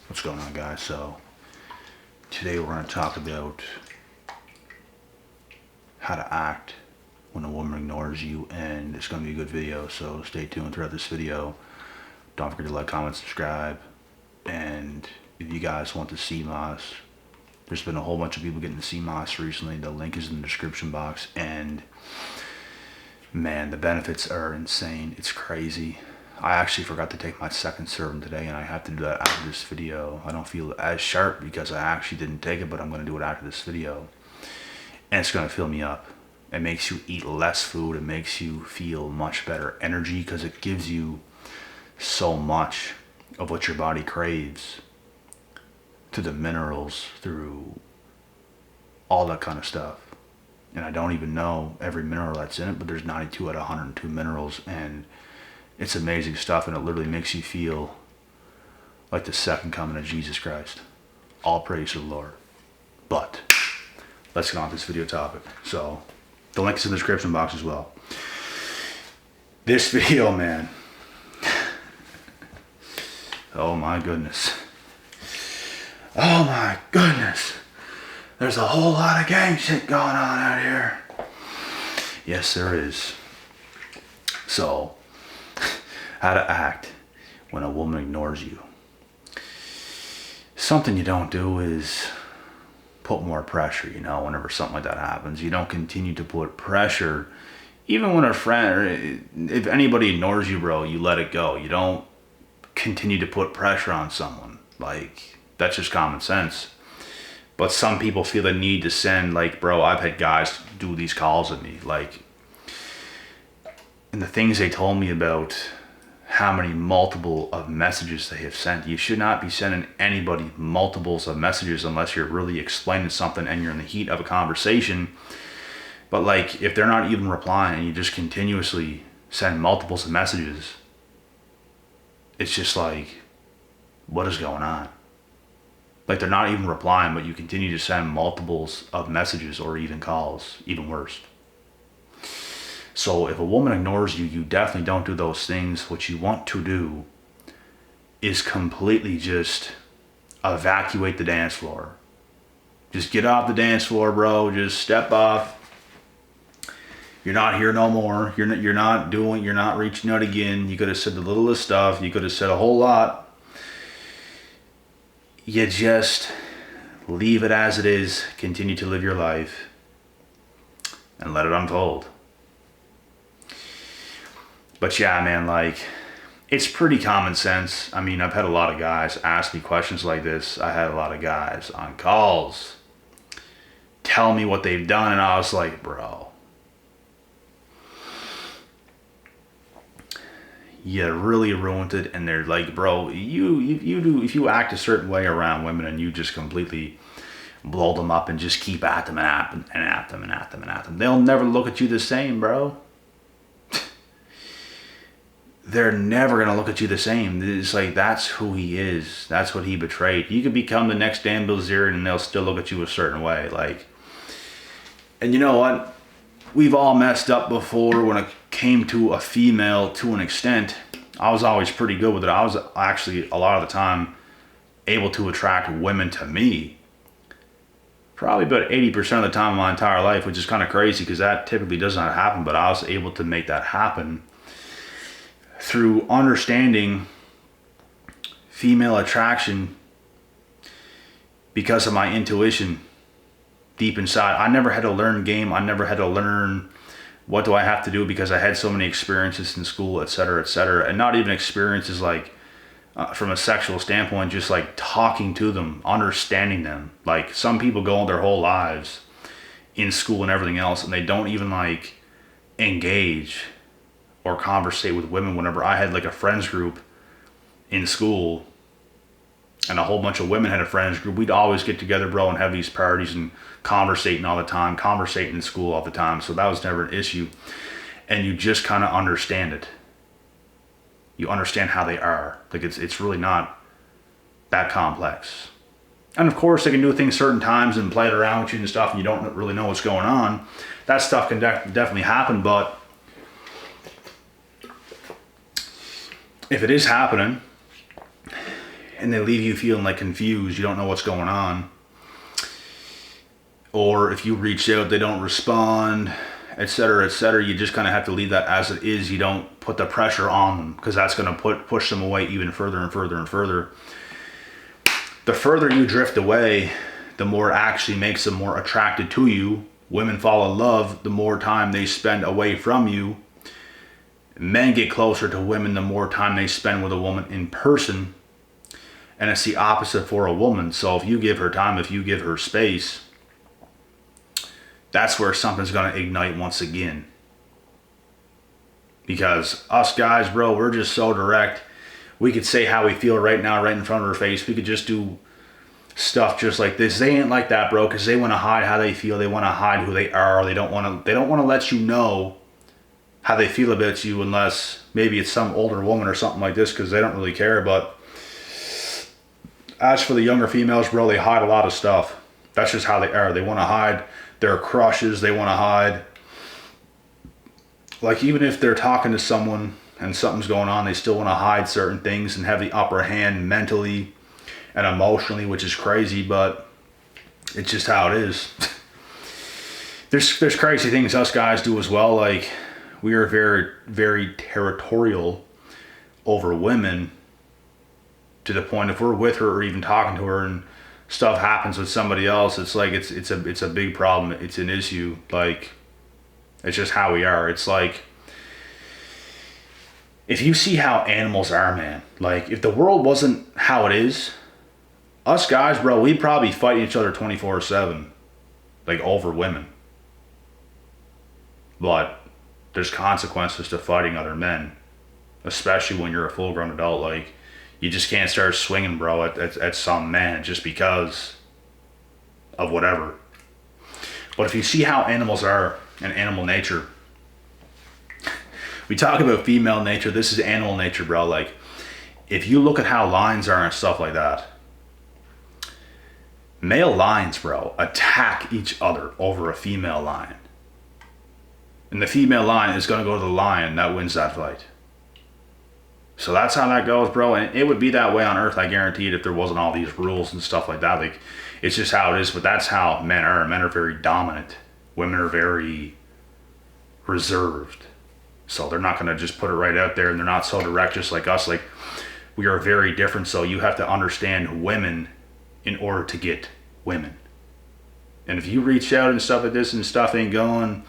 What's going on, guys? So today we're going to talk about how to act when a woman ignores you, and it's going to be a good video, so stay tuned throughout this video. Don't forget to like, comment, subscribe, and if you guys want the CMOS, there's been a whole bunch of people getting the CMOS recently. The link is in the description box, and man, the benefits are insane. It's crazy. I actually forgot to take my second serving today, and I have to do that after this video. I don't feel as sharp because I actually didn't take it, but I'm going to do it after this video. And it's going to fill me up. It makes you eat less food. It makes you feel much better energy because it gives you so much of what your body craves, to the minerals, through all that kind of stuff. And I don't even know every mineral that's in it, but there's 92 out of 102 minerals, and it's amazing stuff, and it literally makes you feel like the second coming of Jesus Christ. All praise to the Lord. But let's get on to this video topic. So the link is in the description box as well. This video, man. Oh my goodness. Oh my goodness. There's a whole lot of gang shit going on out here. Yes, there is. So, how to act when a woman ignores you. Something you don't do is put more pressure, whenever something like that happens. You don't continue to put pressure, even when a friend, if anybody ignores you, bro, you let it go. You don't continue to put pressure on someone. Like, that's just common sense. But some people feel the need to send, like, bro, I've had guys do these calls with me, like, and the things they told me about how many multiple of messages they have sent. You should not be sending anybody multiples of messages unless you're really explaining something and you're in the heat of a conversation. But like, if they're not even replying and you just continuously send multiples of messages, it's just like, what is going on? Like, they're not even replying, but you continue to send multiples of messages or even calls, even worse. So if a woman ignores you, you definitely don't do those things. What you want to do is completely just evacuate the dance floor. Just get off the dance floor, bro. Just step off. You're not here no more. You're not reaching out again. You could have said the littlest stuff. You could have said a whole lot. You just leave it as it is. Continue to live your life and let it unfold. But yeah, man, like, it's pretty common sense. I mean, I've had a lot of guys ask me questions like this. I had a lot of guys on calls tell me what they've done, and I was like, bro, you really ruined it. And they're like, bro, if you act a certain way around women and you just completely blow them up and just keep at them and at them and at them and at them and at them, they'll never look at you the same, bro. They're never going to look at you the same. It's like, that's who he is. That's what he betrayed. You could become the next Dan Bilzerian and they'll still look at you a certain way. Like, and you know what? We've all messed up before when it came to a female to an extent. I was always pretty good with it. I was actually, a lot of the time, able to attract women to me. Probably about 80% of the time of my entire life, which is kind of crazy because that typically does not happen. But I was able to make that happen through understanding female attraction because of my intuition deep inside. I never had to learn game. I never had to learn what do I have to do because I had so many experiences in school, etc., etc. And not even experiences like from a sexual standpoint, just like talking to them, understanding them. Like, some people go their whole lives in school and everything else, and they don't even like engage or conversate with women. Whenever I had like a friends group in school and a whole bunch of women had a friends group, we'd always get together, bro, and have these parties and conversating all the time, conversating in school all the time. So that was never an issue. And you just kind of understand it. You understand how they are. Like, it's really not that complex. And of course, they can do things certain times and play it around with you and stuff, and you don't really know what's going on. That stuff can definitely happen, but if it is happening, and they leave you feeling like confused, you don't know what's going on. Or if you reach out, they don't respond, etc., etc. You just kind of have to leave that as it is. You don't put the pressure on them, because that's going to push them away even further and further and further. The further you drift away, the more it actually makes them more attracted to you. Women fall in love the more time they spend away from you. Men get closer to women the more time they spend with a woman in person. And it's the opposite for a woman. So if you give her time, if you give her space, that's where something's going to ignite once again. Because us guys, bro, we're just so direct. We could say how we feel right now, right in front of her face. We could just do stuff just like this. They ain't like that, bro, because they want to hide how they feel. They want to hide who they are. They don't want to let you know how they feel about you, unless maybe it's some older woman or something like this, because they don't really care. But as for the younger females, bro, they hide a lot of stuff. That's just how they are. They want to hide their crushes. They want to hide, like, even if they're talking to someone and something's going on, they still want to hide certain things and have the upper hand mentally and emotionally, which is crazy, but it's just how it is. There's crazy things us guys do as well. Like, we are very, very territorial over women, to the point if we're with her or even talking to her and stuff happens with somebody else, it's like it's a big problem. It's an issue. Like, it's just how we are. It's like, if you see how animals are, man, like, if the world wasn't how it is, us guys, bro, we'd probably fight each other 24/7, like, over women. But there's consequences to fighting other men, especially when you're a full-grown adult. Like, you just can't start swinging, bro, at some man just because of whatever. But if you see how animals are and animal nature, we talk about female nature, this is animal nature, bro. Like, if you look at how lions are and stuff like that, male lions, bro, attack each other over a female lion. And the female lion is going to go to the lion that wins that fight. So that's how that goes, bro. And it would be that way on Earth, I guarantee it, if there wasn't all these rules and stuff like that. Like, it's just how it is. But that's how men are. Men are very dominant. Women are very reserved. So they're not going to just put it right out there, and they're not so direct just like us. Like, we are very different. So you have to understand women in order to get women. And if you reach out and stuff like this and stuff ain't going,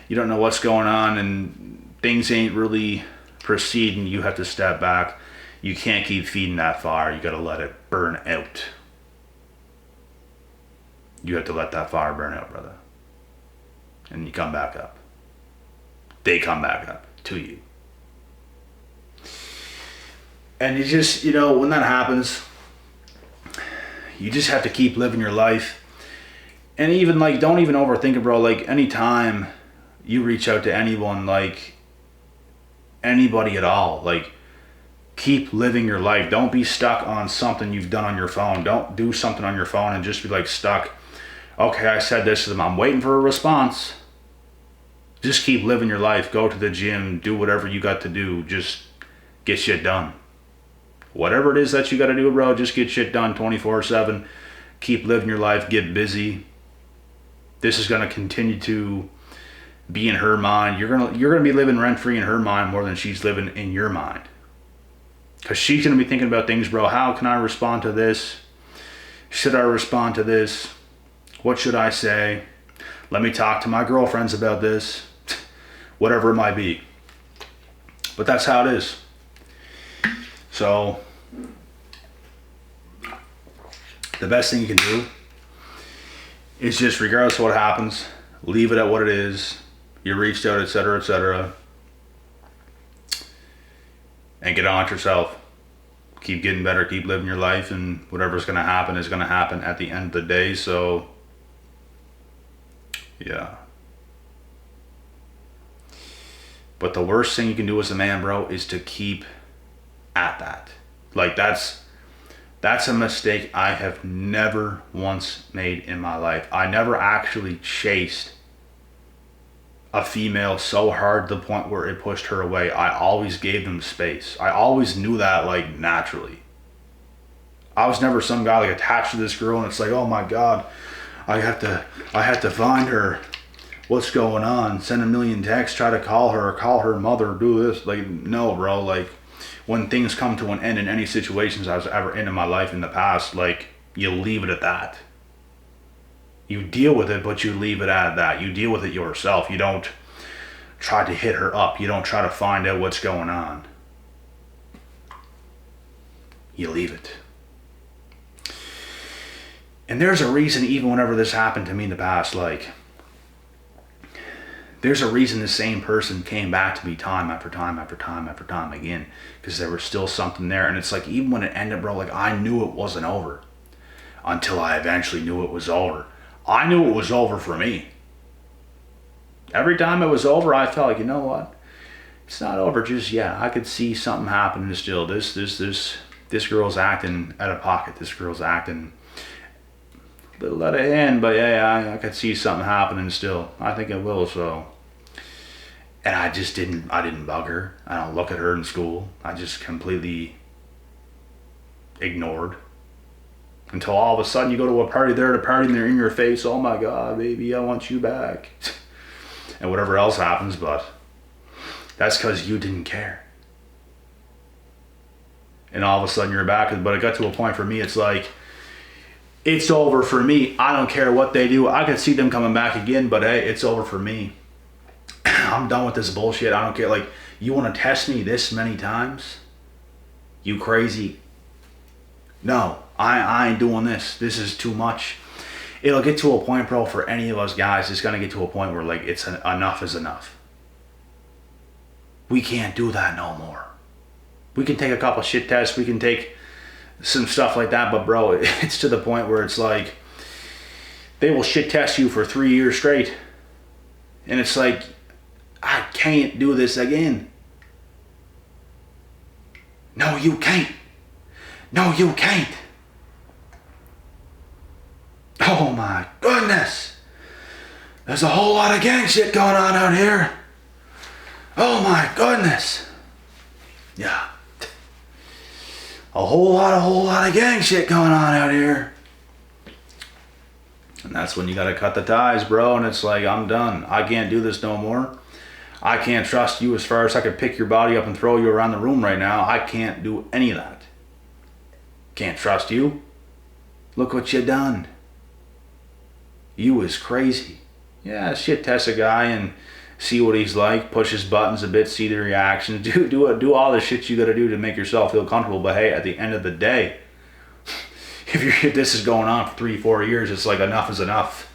you don't know what's going on, and things ain't really proceeding, you have to step back. You can't keep feeding that fire. You got to let it burn out. You have to let that fire burn out, brother. And you come back up. They come back up to you. And you just, when that happens, you just have to keep living your life. And even, like, don't even overthink it, bro. Like, anytime you reach out to anyone, like, anybody at all, like, keep living your life. Don't be stuck on something you've done on your phone. Don't do something on your phone and just be, like, stuck. Okay, I said this to them, I'm waiting for a response. Just keep living your life. Go to the gym, do whatever you got to do. Just get shit done. Whatever it is that you got to do, bro, just get shit done 24/7. Keep living your life. Get busy. This is going to continue to be in her mind. You're gonna be living rent-free in her mind more than she's living in your mind. Because she's going to be thinking about things, bro. How can I respond to this? Should I respond to this? What should I say? Let me talk to my girlfriends about this. Whatever it might be. But that's how it is. So, the best thing you can do is just, regardless of what happens, leave it at what it is. You reached out, etc., etc. And get on with yourself. Keep getting better, keep living your life, and whatever's going to happen is going to happen at the end of the day. So, yeah. But the worst thing you can do as a man, bro, is to keep at that. Like, that's a mistake I have never once made in my life. I never actually chased a female so hard to the point where it pushed her away. I always gave them space. I always knew that, like, naturally. I was never some guy like attached to this girl and it's like, oh my God, I have to find her. What's going on? Send a million texts, try to call her mother, do this. Like, no, bro. Like, when things come to an end in any situations I was ever in my life in the past, like, you leave it at that. You deal with it, but you leave it at that. You deal with it yourself. You don't try to hit her up. You don't try to find out what's going on. You leave it. And there's a reason, even whenever this happened to me in the past, like, there's a reason the same person came back to me time after time after time after time again, because there was still something there. And it's like, even when it ended, bro, like, I knew it wasn't over until I eventually knew it was over. I knew it was over for me. Every time it was over, I felt like, you know what? It's not over just yet. I could see something happening still. This girl's acting out of pocket. This girl's acting a little out of hand, but yeah, I could see something happening still. I think it will, so. And I didn't bug her. I don't look at her in school. I just completely ignored. Until all of a sudden you go to a party, they're at a party and they're in your face, oh my God, baby, I want you back. And whatever else happens, but that's because you didn't care. And all of a sudden you're back, but it got to a point for me, it's like, it's over for me. I don't care what they do. I could see them coming back again, but hey, it's over for me. I'm done with this bullshit. I don't care. Like, you want to test me this many times? You crazy? No, I ain't doing this. This is too much. It'll get to a point, bro, for any of us guys, it's going to get to a point where, like, enough is enough. We can't do that no more. We can take a couple shit tests. We can take some stuff like that, but bro, it's to the point where it's like, they will shit test you for 3 years straight. And it's like, I can't do this again. No, you can't. No, you can't. Oh my goodness. There's a whole lot of gang shit going on out here. Oh my goodness. Yeah. A whole lot of gang shit going on out here. And that's when you gotta cut the ties, bro. And it's like, I'm done. I can't do this no more. I can't trust you as far as I could pick your body up and throw you around the room right now. I can't do any of that. Can't trust you. Look what you done. You is crazy. Yeah, shit test a guy and see what he's like, push his buttons a bit, see the reactions, do all the shit you gotta do to make yourself feel comfortable. But hey, at the end of the day, if this is going on for 3-4 years, it's like, enough is enough.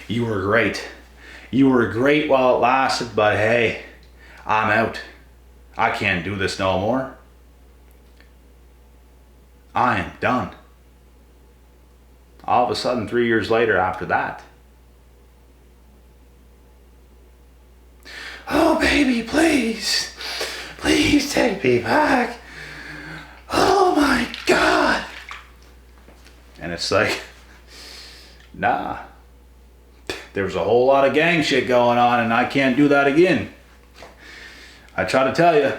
You were great. You were great while it lasted, but hey, I'm out. I can't do this no more. I am done. All of a sudden, 3 years later after that, oh baby, please, please take me back. Oh my God. And it's like, nah, there's a whole lot of gang shit going on and I can't do that again. I try to tell you.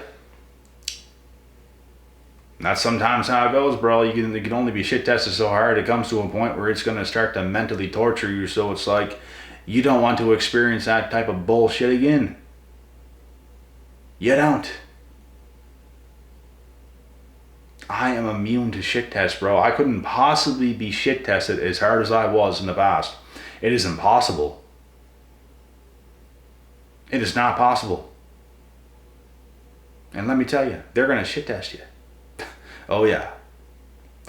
That's sometimes how it goes, bro. You can only be shit tested so hard. It comes to a point where it's going to start to mentally torture you. So it's like, you don't want to experience that type of bullshit again. You don't. I am immune to shit tests, bro. I couldn't possibly be shit tested as hard as I was in the past. It is impossible. It is not possible. And let me tell you, they're going to shit test you. Oh yeah.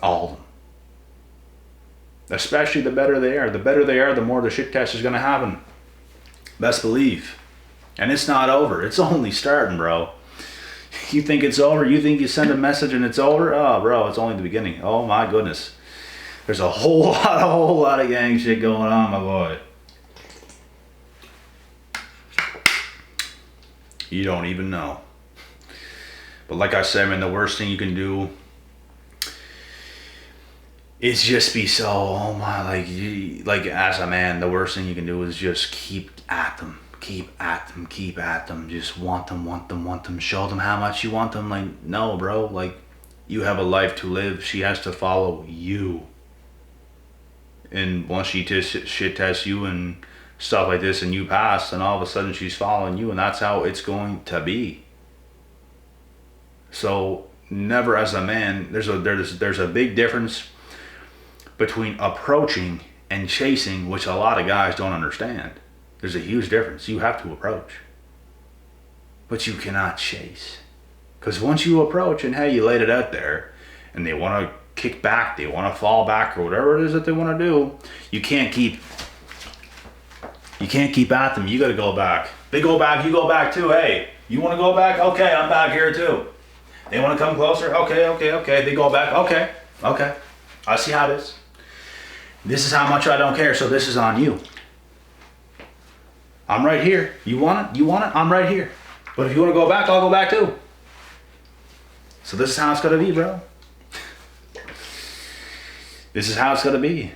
All of them. Especially the better they are. The better they are, the more the shit test is going to happen. Best believe. And it's not over. It's only starting, bro. You think it's over? You think you send a message and it's over? Oh, bro, it's only the beginning. Oh, my goodness. There's a whole lot of gang shit going on, my boy. You don't even know. But like I said, man, the worst thing you can do is just be so, oh my, like as a man, the worst thing you can do is just keep at them. Keep at them. Just want them. Show them how much you want them. Like, no, bro. Like, You have a life to live. She has to follow you. And once she shit tests you and stuff like this and you pass, then all of a sudden she's following you, and that's how it's going to be. So never, as a man, there's a big difference between approaching and chasing, which a lot of guys don't understand. There's a huge difference. You have to approach, but you cannot chase. Because once you approach and hey, you laid it out there, and they want to kick back, they want to fall back, or whatever it is that they want to do, you can't keep at them. You got to go back. They go back, you go back too. Hey, you want to go back? Okay, I'm back here too. They want to come closer? Okay. They go back. Okay. I see how it is. This is how much I don't care, so this is on you. I'm right here. You want it? I'm right here. But if you want to go back, I'll go back too. So this is how it's going to be, bro. This is how it's going to be.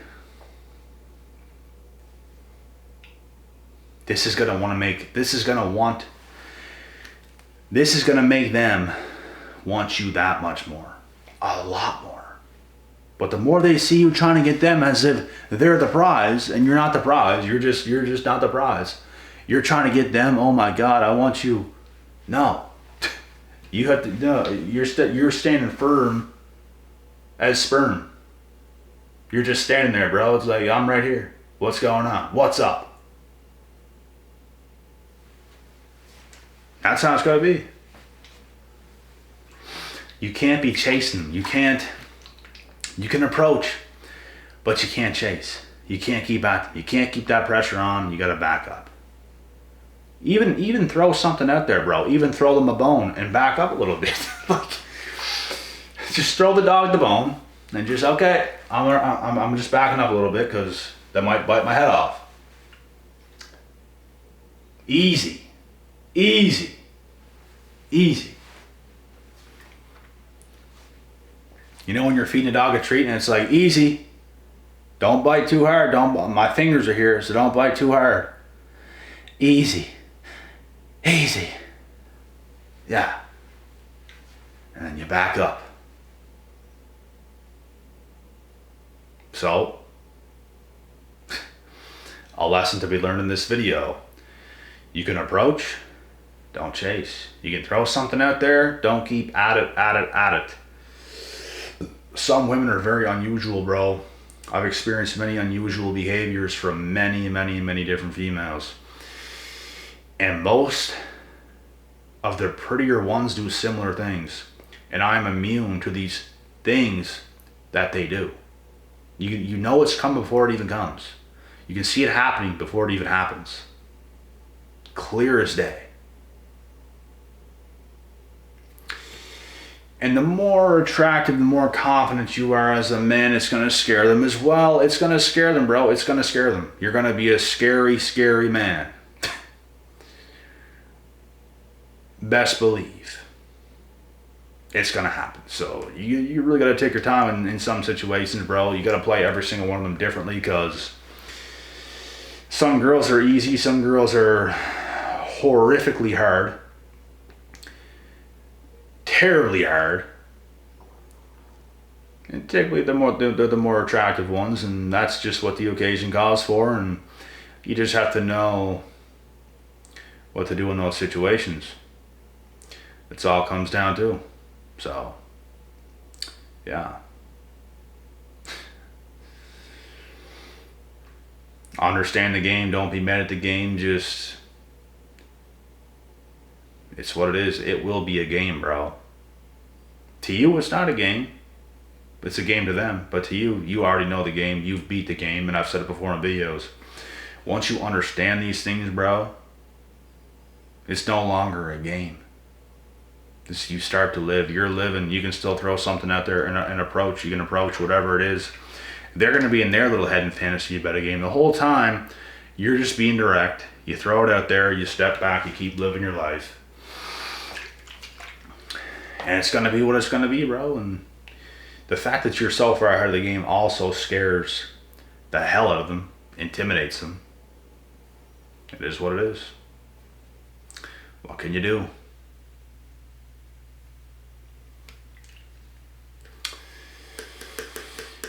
This is going to make them want you that much more. A lot more. But the more they see you trying to get them as if they're the prize, and you're not the prize, you're just not the prize. You're trying to get them, oh my God, I want you. No. You have to, no, you're standing firm as sperm. You're just standing there, bro. It's like, I'm right here. What's going on? What's up? That's how it's going to be. You can't be chasing. You can approach, but you can't chase. You can't keep at them. You can't keep that pressure on. You got to back up. Even throw something out there, bro. Even throw them a bone and back up a little bit. Like, just throw the dog the bone and just, okay, I'm just backing up a little bit because that might bite my head off. Easy. You know when you're feeding a dog a treat and it's like, easy. Don't bite too hard. My fingers are here, so don't bite too hard. Easy. Yeah. And then you back up. So, a lesson to be learned in this video. You can approach, don't chase. You can throw something out there, don't keep at it. Some women are very unusual, bro. I've experienced many unusual behaviors from many different females. And most of the prettier ones do similar things. And I'm immune to these things that they do. You know it's coming before it even comes. You can see it happening before it even happens. Clear as day. And the more attractive, the more confident you are as a man, it's going to scare them as well. It's going to scare them, bro. It's going to scare them. You're going to be a scary man. Best believe. It's going to happen. So you really got to take your time in some situations, bro. You got to play every single one of them differently because some girls are easy. Some girls are horrifically hard. Terribly hard. And typically they're the more attractive ones, and that's just what the occasion calls for, and you just have to know what to do in those situations. It's all comes down to. So, yeah. Understand the game, don't be mad at the game, just, it's what it is. It will be a game, bro. To you, it's not a game. It's a game to them. But to you, you already know the game. You've beat the game, and I've said it before in videos. Once you understand these things, bro, it's no longer a game. You start to live. You're living. You can still throw something out there and approach. You can approach whatever it is. They're going to be in their little head and fantasy about a game. The whole time, you're just being direct. You throw it out there. You step back. You keep living your life. And it's going to be what it's going to be, bro. And the fact that you're so far ahead of the game also scares the hell out of them. Intimidates them. It is what it is. What can you do?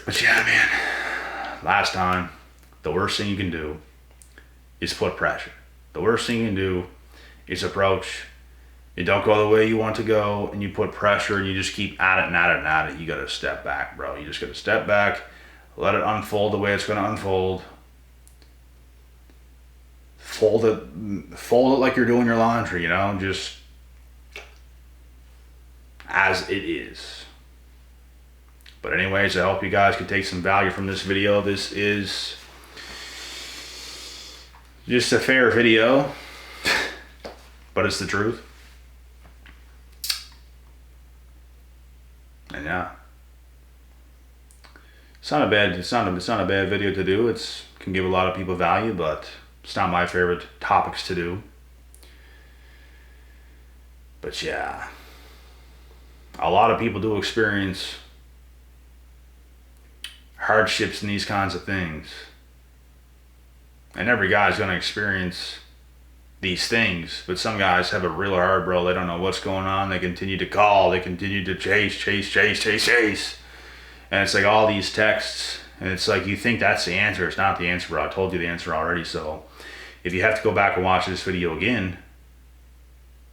But yeah, man, last time, the worst thing you can do is put pressure. The worst thing you can do is approach. You don't go the way you want to go, and you put pressure, and you just keep at it and at it and at it. You gotta step back, bro. You just gotta step back, let it unfold the way it's gonna unfold. Fold it like you're doing your laundry, you know, just as it is. But anyways, I hope you guys can take some value from this video. This is just a fair video, but it's the truth. And yeah, it's not a bad video to do. It's can give a lot of people value, but it's not my favorite topics to do. But yeah, a lot of people do experience hardships in these kinds of things. And every guy's going to experience these things. But some guys have it real hard, bro. They don't know what's going on. They continue to call. They continue to chase. And it's like all these texts. And it's like you think that's the answer. It's not the answer, bro. I told you the answer already. So if you have to go back and watch this video again,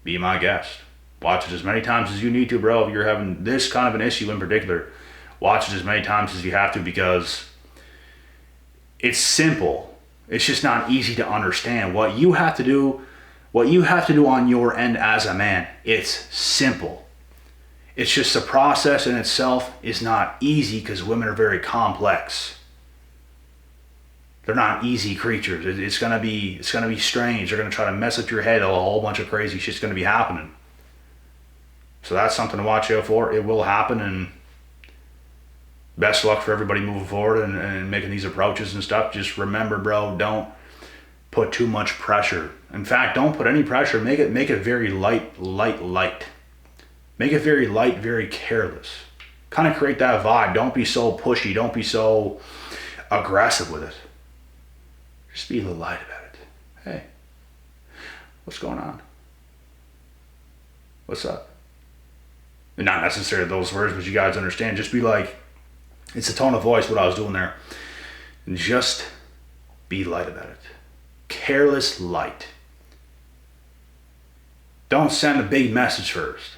be my guest. Watch it as many times as you need to, bro. If you're having this kind of an issue in particular, watch it as many times as you have to, because it's simple. It's just not easy to understand. What you have to do on your end as a man, it's simple. It's just the process in itself is not easy because women are very complex. They're not easy creatures. It's gonna be strange. They're gonna try to mess up your head. A whole bunch of crazy shit's gonna be happening. So that's something to watch out for. It will happen, and best luck for everybody moving forward and making these approaches and stuff. Just remember, bro, don't put too much pressure. In fact, don't put any pressure. Make it very light. Make it very light, very careless. Kind of create that vibe. Don't be so pushy. Don't be so aggressive with it. Just be a little light about it. Hey, what's going on? What's up? And not necessarily those words, but you guys understand. Just be like, it's the tone of voice, what I was doing there. And just be light about it. Careless light. Don't send a big message first.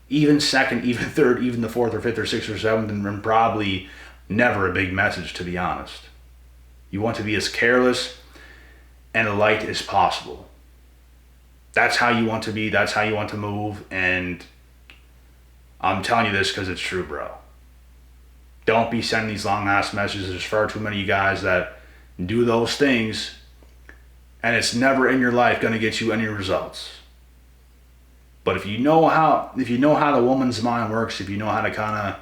Even second, even third, even the fourth or fifth or sixth or seventh, and probably never a big message, to be honest. You want to be as careless and light as possible. That's how you want to be. That's how you want to move. And I'm telling you this because it's true, bro. Don't be sending these long ass messages. There's far too many of you guys that do those things, and it's never in your life going to get you any results. But if you know how the woman's mind works, if you know how to kind of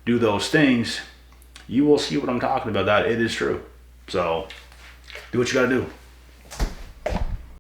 do those things, you will see what I'm talking about. That it is true. So do what you got to do.